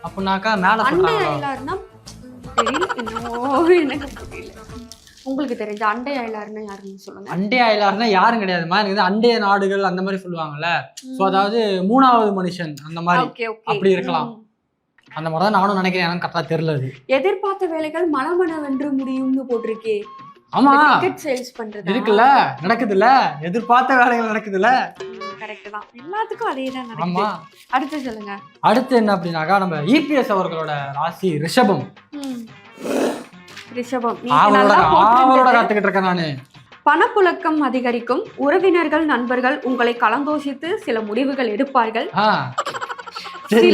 அப்படின்னாக்கா மேல அண்டை போட்டாங்களா? அயலார்னா தெரியல, எனக்கு புரியல. உங்களுக்கு தெரிஞ்ச அண்டை அயலார்னா யாருன்னு சொல்லுங்க. அண்டை அயலார்னா யாரும் கிடையாதுமா, எனக்கு வந்து அண்டைய நாடுகள் அந்த மாதிரி சொல்லுவாங்கல்ல. சோ அதாவது 3வது மனுஷன் அந்த மாதிரி. Okay okay. அப்படி இருக்கலாம். அந்த மாதிரி தான் நானும் நினைக்கிறேன், எனக்கு கரெக்டா தெரியல அது. எதிர்பார்த்த வேலைகள் மனமனவென்று முடியும்னு போட்டிருக்கே. ஆமா டிக்கெட் சேல்ஸ் பண்றது இருக்குல்ல, நடக்குதுல்ல, எதிர்பார்த்த வேலைகள் நடக்குதுல்ல. கரெக்ட் தான், எல்லாத்துக்கும் அதே தான் நடக்குது. ஆமா. அடுத்து சொல்லுங்க. அடுத்து என்ன அப்படின்னாக்கா, நம்ம இபிஎஸ் அவர்களோட ராசி ரிஷபம். ரிஷபம், ஆவலோட நல்லா போட்டிருந்தது. காத்துக்கிட்டு இருக்கேன் நானு. பணப்புழக்கம் அதிகரிக்கும். உறவினர்கள் நண்பர்கள் உங்களை கலந்தோசித்து சில முடிவுகள் எடுப்பார்கள். சரி.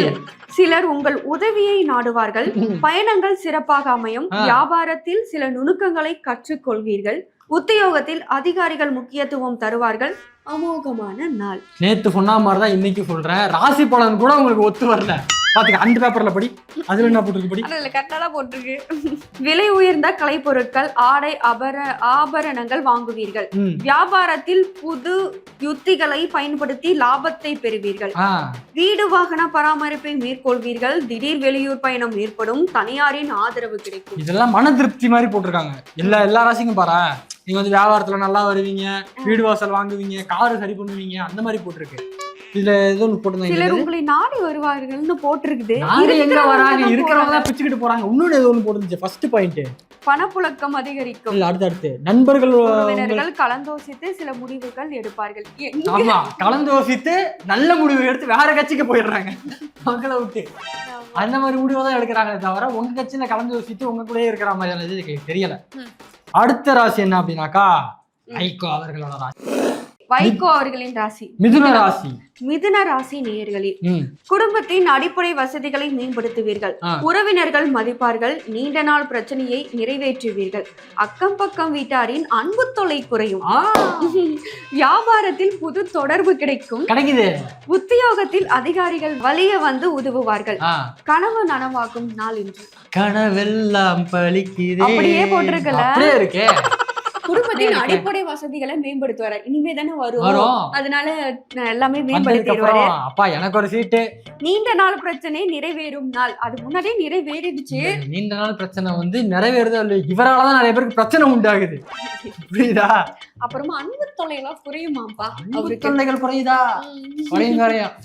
சிலர் உங்கள் உதவியை நாடுவார்கள். பயணங்கள் சிறப்பாக அமையும். வியாபாரத்தில் சில நுணுக்கங்களை கற்றுக்கொள்வீர்கள். உத்தியோகத்தில் அதிகாரிகள் முக்கியத்துவம் தருவார்கள். அமோகமான நாள். நேத்து சொன்ன மாதிரிதான் இன்னைக்கு சொல்றேன். ராசி பலன் கூட உங்களுக்கு ஒத்து வரல. பாத்துக்க, அந்த பேப்பர்ல படி. அதுல என்ன போட்டிருக்கு படி. அதுல கரெக்டா போட்டிருக்கு. விலை உயர்ந்த கலைப்பொருட்கள், ஆடை, ஆபரணங்கள் வாங்குவீர்கள். வியாபாரத்தில் புது யுத்திகளை பயன்படுத்தி லாபத்தை பெறுவீர்கள். வீடு வாகன பராமரிப்பை மேற்கொள்வீர்கள். திடீர் வெளியூர் பயணம் ஏற்படும். தனியாரின் ஆதரவு கிடைக்கும். இதெல்லாம் மன திருப்தி மாதிரி போட்டிருக்காங்க. எல்லா ராசிக்கும் பாரு. நீங்க வந்து வியாபாரத்துல நல்லா வருவீங்க, வீடு வாசல் வாங்குவீங்க, காரு சரி பண்ணுவீங்க, அந்த மாதிரி போட்டிருக்கு. இதுல ஏதோ போட்டு சிலர் உங்களை நாடி வருவார்கள்னு போட்டிருக்குது. எங்க வராங்க, இருக்கிறவங்க தான் பிச்சுக்கிட்டு போறாங்க. இன்னொன்னு ஏதோ ஒன்று போட்டுருந்துச்சு. ஃபர்ஸ்ட் பாயிண்ட் பணப்புழக்கம் அதிகரிக்கும். அடுத்து நண்பர்கள் கலந்தோசித்து சில முடிவுகள் எடுப்பார்கள். ஆமா, கலந்தோசித்து நல்ல முடிவு எடுத்து வேற கட்சிக்கு போயிடுறாங்க. மக்களை விட்டு அந்த மாதிரி முடிவை தான் எடுக்கிறாங்களே தவிர உங்க கட்சியில கலந்தோசித்து உங்க கூட இருக்கிற மாதிரி தெரியல. அடுத்த ராசி என்ன அப்படின்னாக்கா, வைகோ அவர்களோட ராசி. வைகோ அவர்களின் ராசி மிதுன ராசி. மிதுன ராசி நேயர்களே, குடும்பத்தின் அடிப்படை வசதிகளை மேம்படுத்துவீர்கள். உறவினர்கள் மதிப்பார்கள். நீண்ட நாள் பிரச்சனையை நிறைவேற்றுவீர்கள். அக்கம் பக்கம் வீட்டாரின் அன்பு தொல்லை குறையும். வியாபாரத்தில் புது தொடர்பு கிடைக்குது. உத்தியோகத்தில் அதிகாரிகள் வலிய வந்து உதவுவார்கள். கனவு நனவாகும் நாள் இன்று. கனவெல்லாம் பலிக்குதே. அப்படியே போட்டிருக்கல. அப்படியே இருக்கே. குடும்பத்தின் அடிப்படை வசதிகளை மேம்படுத்துவாரு. இனிமே தானே வரும், அதனால எல்லாமே மேம்படுத்திடுவாரு. அப்பா எனக்கு ஒரு சீட்டு. நீண்ட நாள் பிரச்சனை நிறைவேறும் நாள். அது முன்னாடியே நிறைவேறிடுச்சு. நீண்ட நாள் பிரச்சனை வந்து நிறைவேறுதல் இவராலதான் நிறைய பேருக்கு பிரச்சனை உண்டாகுது. புரியுதா? அப்புறமா அன்பு தொல்லைகள் குறையுமாப்பா. அன்பு தொல்லைகள் குறையுதா? குறையும்.